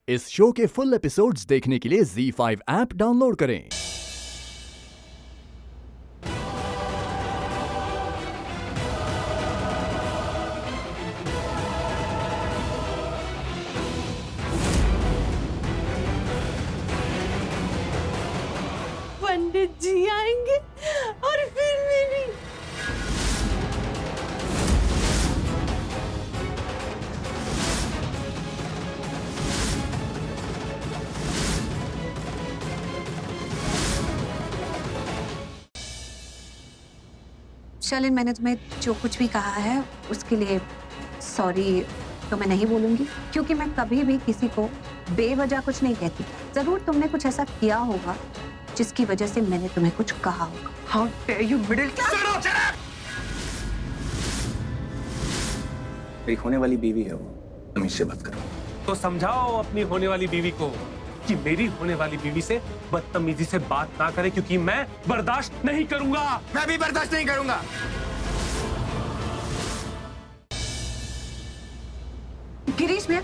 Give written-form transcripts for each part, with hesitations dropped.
इस शो के full episodes देखने के लिए ZEE5 ऐप डाउनलोड करें। पंडित जी आएंगे और फिर मेरी शालिन, मैंने तुम्हें जो कुछ भी कहा है उसके लिए सॉरी तो मैं नहीं बोलूंगी, क्योंकि मैं कभी भी किसी को बेवजह कुछ नहीं कहती। जरूर तुमने कुछ ऐसा किया होगा जिसकी वजह से मैंने तुम्हें कुछ कहा होगा। How dare you middle class. मेरी होने वाली बीवी है वो, तमीज से बात करो। तो समझाओ अपनी होने वाली बीवी को कि मेरी होने वाली बीवी से बदतमीजी से बात ना करे, क्योंकि मैं बर्दाश्त नहीं करूंगा। मैं भी बर्दाश्त नहीं करूंगा। गिरीश भैया,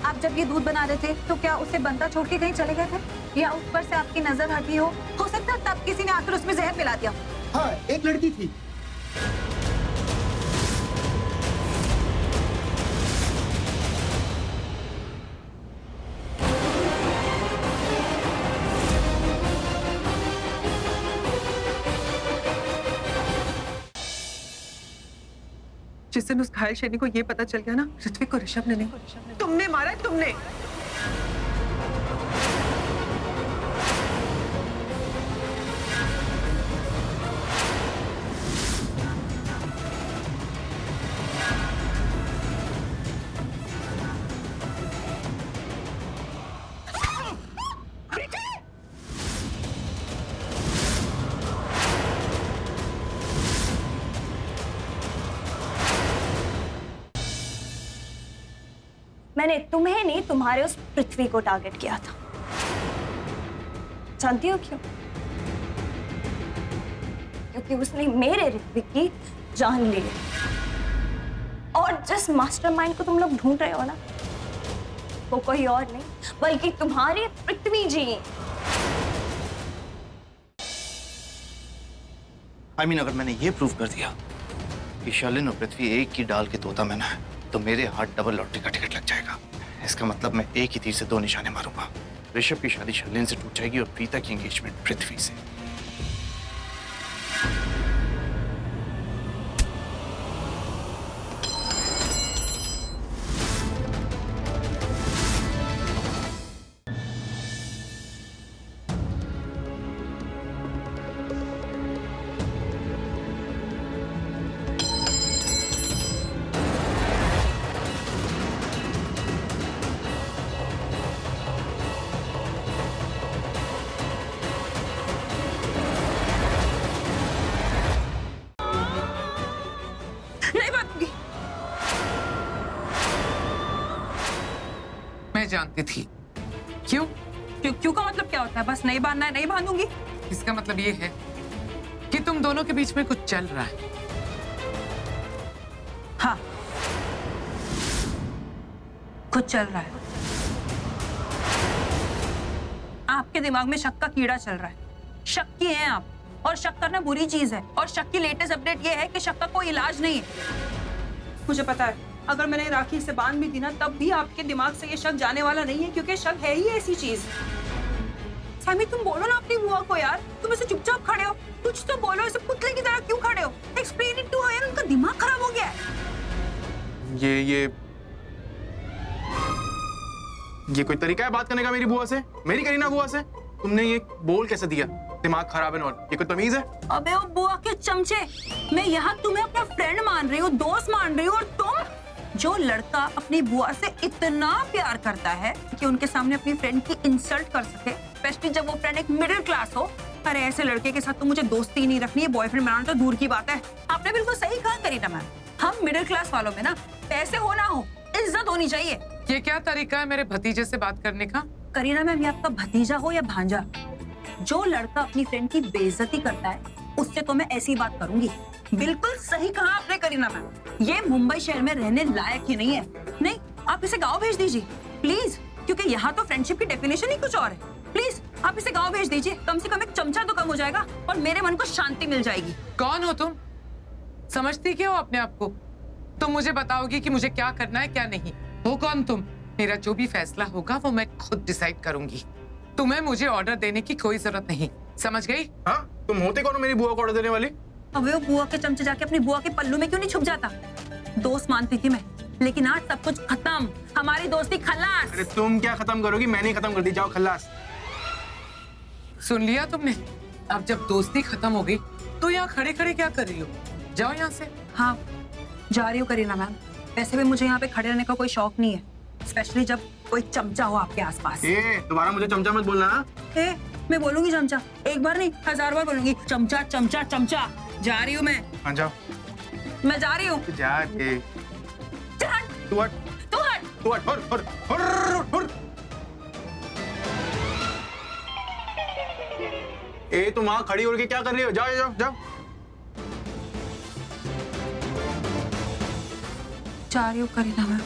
आप जब ये दूध बना रहे थे तो क्या उसे बनता छोड़ के कहीं चले गए थे, या ऊपर से आपकी नजर हटी हो सकता है तब किसी ने आकर उसमें जहर मिला दिया। हाँ, एक लड़की थी। जिस दिन उस घायल शैनी को ये पता चल गया ना, ऋत्विक को ऋषभ ने नहीं, तुमने मारा है, तुमने। मैंने तुम्हें नहीं, तुम्हारे उस पृथ्वी को टारगेट किया था। जानती हो क्यों? क्योंकि उसने मेरे ऋत्विक की जान ली है। और जिस मास्टरमाइंड को तुम लोग ढूंढ रहे हो ना, वो कोई और नहीं बल्कि तुम्हारी पृथ्वी जी। अगर मैंने ये प्रूव कर दिया कि शालिन और पृथ्वी एक ही डाल के तोता मैना है, तो मेरे हाथ डबल लॉटरी का टिकट लग जाएगा। इसका मतलब मैं एक ही तीर से दो निशाने मारूंगा। ऋषभ की शादी शालिन से टूट जाएगी और प्रीता की एंगेजमेंट पृथ्वी से। मैं जानती थी। क्यों? क्यों का मतलब क्या होता है? बस नहीं बांधना है, नहीं बांधूंगी। इसका मतलब ये है कि तुम दोनों के बीच में कुछ चल रहा है। हाँ, कुछ चल रहा है। आपके दिमाग में शक का कीड़ा चल रहा है। शक्की हैं आप, और शक करना बुरी चीज है। और शक की लेटेस्ट अपडेट ये है कि शक का कोई इलाज नहीं है। मुझे पता है, अगर मैंने राखी से बांध भी दी ना, तब भी आपके दिमाग से ये शक जाने वाला नहीं है, क्योंकि शक है ही ऐसी चीज। सामी, तुम बोलो ना अपनी बुआ को यार। तुम ऐसे चुपचाप खड़े हो, कुछ तो बोलो। ऐसे पुतले की तरह क्यों खड़े हो? Explain it to her. उनका दिमाग खराब हो गया है। ये कोई तरीका है बात करने का मेरी बुआ से, मेरी करीना बुआ से? तुमने ये बोल कैसे दिया? दिमाग खराब है और ये कोई तमीज है? अबे ओ बुआ के चमचे, मैं यहाँ तुम्हें अपना फ्रेंड मान रही हूँ, दोस्त मान रही हूँ, और तुम? जो लड़का अपनी बुआ से इतना प्यार करता है कि उनके सामने अपनी फ्रेंड की इंसल्ट कर सके, स्पेशली जब वो फ्रेंड एक मिडिल क्लास हो, अरे ऐसे लड़के के साथ तो मुझे दोस्ती ही नहीं रखनी है। बॉयफ्रेंड बनाना तो दूर की बात है। आपने बिल्कुल सही कहा करीना मैम। हम मिडिल क्लास वालों में ना, पैसे हो ना हो, इज्जत होनी चाहिए। ये क्या तरीका है मेरे भतीजे से बात करने का? करीना मैम, ये आपका भतीजा हो या भांजा, जो लड़का अपनी फ्रेंड की बेइज्जती करता है, उससे तो मैं ऐसी बात करूंगी। बिल्कुल सही कहा आपने करीना मैम। ये मुंबई शहर में रहने लायक ही नहीं है। नहीं, आप इसे गाँव भेज दीजिए प्लीज। क्योंकि यहाँ तो फ्रेंडशिप की डेफिनेशन ही कुछ और है। प्लीज आप इसे गाँव भेज दीजिए, कम से कम एक चमचा तो कम हो जाएगा और मेरे मन को शांति मिल जाएगी। कौन हो तुम? समझती क्या हो अपने आप को? तुम मुझे बताओगी कि मुझे क्या करना है क्या नहीं। हो कौन तुम? मेरा जो भी फैसला होगा वो मैं खुद डिसाइड करूंगी। तुम्हें मुझे ऑर्डर देने की कोई जरूरत नहीं, समझ गई? हाँ, तुम होते कौन हो मेरी बुआ को ऑर्डर देने वाली? अब वो बुआ के चमचे जाके अपनी बुआ के पल्लू में क्यों नहीं छुप जाता? दोस्त मानती थी मैं, लेकिन आज सब कुछ खत्म, हमारी दोस्ती खल्लास। अरे तुम क्या खत्म करोगी? मैंने ही खत्म कर दी, जाओ खल्लास। सुन लिया तुमने? अब जब दोस्ती खत्म हो गई तो यहाँ खड़े खड़े क्या कर रही हो? जाओ यहाँ से। हाँ, जा रही हूँ करीना मैम। वैसे भी मुझे यहाँ पे खड़े रहने का कोई शौक नहीं है, स्पेशली जब कोई चमचा हो आपके आसपास। दोबारा मुझे चमचा मत बोलना। मैं बोलूंगी चमचा, एक बार नहीं 1000 बार बोलूंगी, चमचा चमचा चमचा। जा रही हूँ मैं। हाँ जाओ। मैं जा रही हूँ। जा के। तू हट। तू हट। तू हट। हुर। तुम वहां खड़ी होकर क्या कर रही हो? जाओ जाओ जाओ। जा रही हूँ करीना मैम।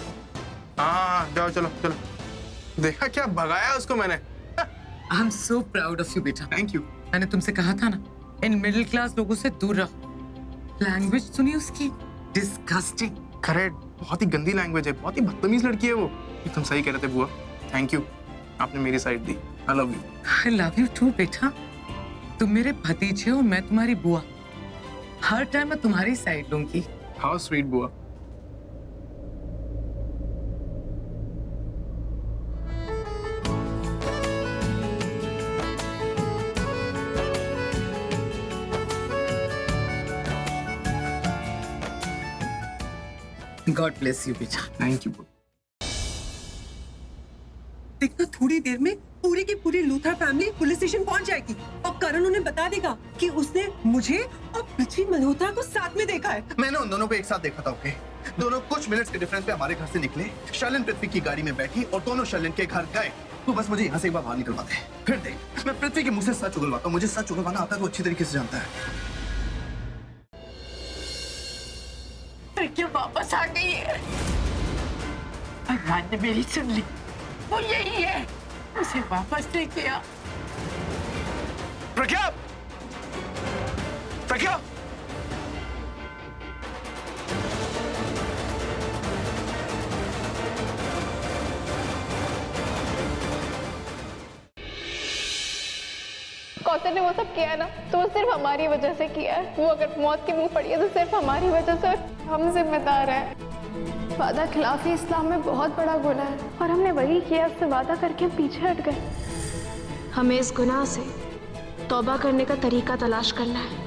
हाँ जाओ, चलो चलो। देखा क्या भगाया उसको मैंने। I am so proud of you बेटा। Thank you. मैंने तुमसे कहा था ना, इन मिडिल क्लास लोगों से दूर रहो। लैंग्वेज सुनी उसकी, डिस्गस्टिंग। करेक्ट, बहुत ही गंदी लैंग्वेज है, बहुत ही बदतमीज लड़की है वो। तुम सही कह रहे थे बुआ, थैंक यू, आपने मेरी साइड दी। I love you. I love you too बेटा। तुम मेरे भतीजे हो, मैं तुम्हारी बुआ। हर टाइम मैं तुम्हारी साइड लूंगी। हाउ स्वीट बुआ। गॉड ब्लेस यू बेटा। Thank you. देखना थोड़ी देर में पूरी की पूरी लूथरा फैमिली पुलिस स्टेशन पहुंच जाएगी और करण उन्हें बता देगा कि उसने मुझे और पृथ्वी मल्होत्रा को साथ में देखा है। मैंने उन दोनों को एक साथ देखा था। ओके, दोनों कुछ मिनट्स के डिफरेंस पे हमारे घर से निकले, शालिन पृथ्वी की गाड़ी में बैठी और दोनों शालिन के घर गए। तो बस मुझे यहाँ से एक बार बाहर निकलवा दे, फिर देख मैं पृथ्वी के मुंह से सच उगलवाता हूँ। मुझे सच उगलवाना आता है, तो अच्छी तरीके से जानता है। क्यों वापस आ गई है? भगवान ने मेरी सुन ली, वो यही है, उसे वापस लेके आ। प्रज्ञा, प्रज्ञा, कौसर ने वो सब किया है ना, तो वो सिर्फ हमारी वजह से किया है। वो अगर मौत के मुंह पड़ी है तो सिर्फ हमारी वजह से, हम जिम्मेदार हैं। वादा खिलाफी इस्लाम में बहुत बड़ा गुनाह है और हमने वही किया, उससे वादा करके पीछे हट गए। हमें इस गुनाह से तौबा करने का तरीका तलाश करना है।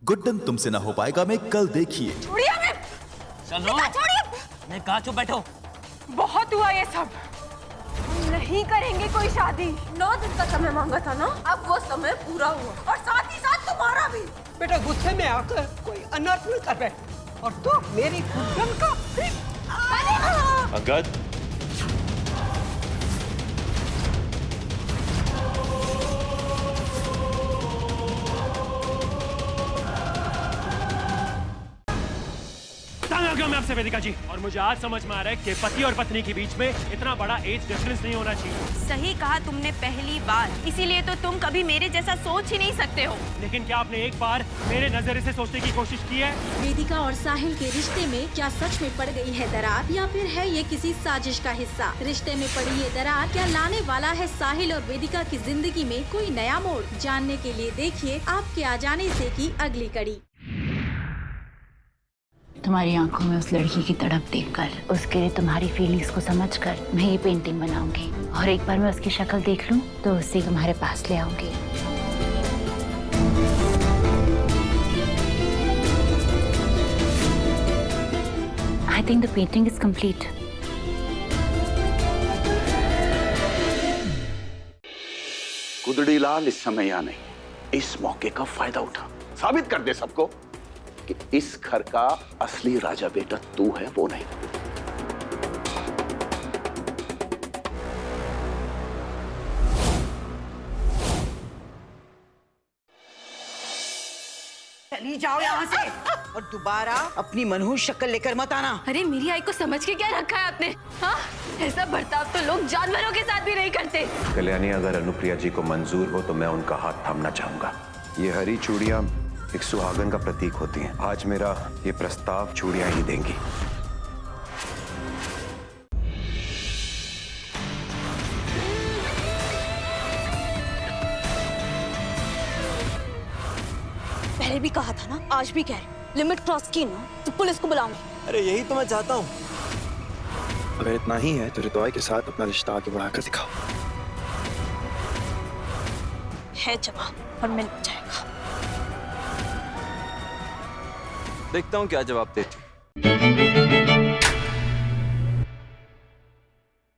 गुड्डन तुमसे ना हो पाएगा में कल देखिए। चलो, मैं कहा चुप बैठो। बहुत हुआ ये सब, नहीं करेंगे कोई शादी। 9 दिन का समय मांगा था ना, अब वो समय पूरा हुआ और साथ ही साथ तुम्हारा भी। बेटा गुस्से में आकर कोई अनर्थ न कर रहे और तू मेरी गुड्डन का अगद, मैं आपसे वेदिका जी, और मुझे आज समझ में आ रहा है कि पति और पत्नी के बीच में इतना बड़ा एज डिफरेंस नहीं होना चाहिए। सही कहा तुमने पहली बार, इसीलिए तो तुम कभी मेरे जैसा सोच ही नहीं सकते हो। लेकिन क्या आपने एक बार मेरे नजरिए से सोचने की कोशिश की है? वेदिका और साहिल के रिश्ते में क्या सच में पड़ गई है दरार, या फिर है ये किसी साजिश का हिस्सा? रिश्ते में पड़ी ये दरार क्या लाने वाला है साहिल और वेदिका की जिंदगी में कोई नया मोड़? जानने के लिए देखिए आपके आ जाने से की अगली कड़ी। तुम्हारी आंखों में उस लड़की की तड़प देखकर, उसके लिए तुम्हारी फीलिंग्स को समझकर मैं ये पेंटिंग बनाऊंगी, और एक बार मैं उसकी शक्ल देख लूं तो उसे तुम्हारे पास ले आऊंगी। I think the painting is complete. कुदड़ी लाल इस समय यहाँ नहीं, इस मौके का फायदा उठा, साबित कर दे सबको कि इस घर का असली राजा बेटा तू है, वो नहीं। चली जाओ यहाँ से। और दोबारा अपनी मनहूस शक्ल लेकर मत आना। अरे मेरी आई को समझ के क्या रखा है आपने? हाँ, ऐसा बर्ताव तो लोग जानवरों के साथ भी नहीं करते। कल्याणी, अगर अनुप्रिया जी को मंजूर हो तो मैं उनका हाथ थामना चाहूंगा। ये हरी चूड़ियां एक सुहागन का प्रतीक होती हैं। आज मेरा ये प्रस्ताव चूड़ियां ही देंगी। पहले भी कहा था ना, आज भी कह रही हूँ, लिमिट क्रॉस की ना तो पुलिस को बुलाऊंगी। अरे यही तो मैं चाहता हूँ। अगर इतना ही है तो रितुआ के साथ अपना रिश्ता आगे बढ़ाकर दिखाओ। है जवाब और मिल जाएगा। देखता हूँ क्या जवाब देती।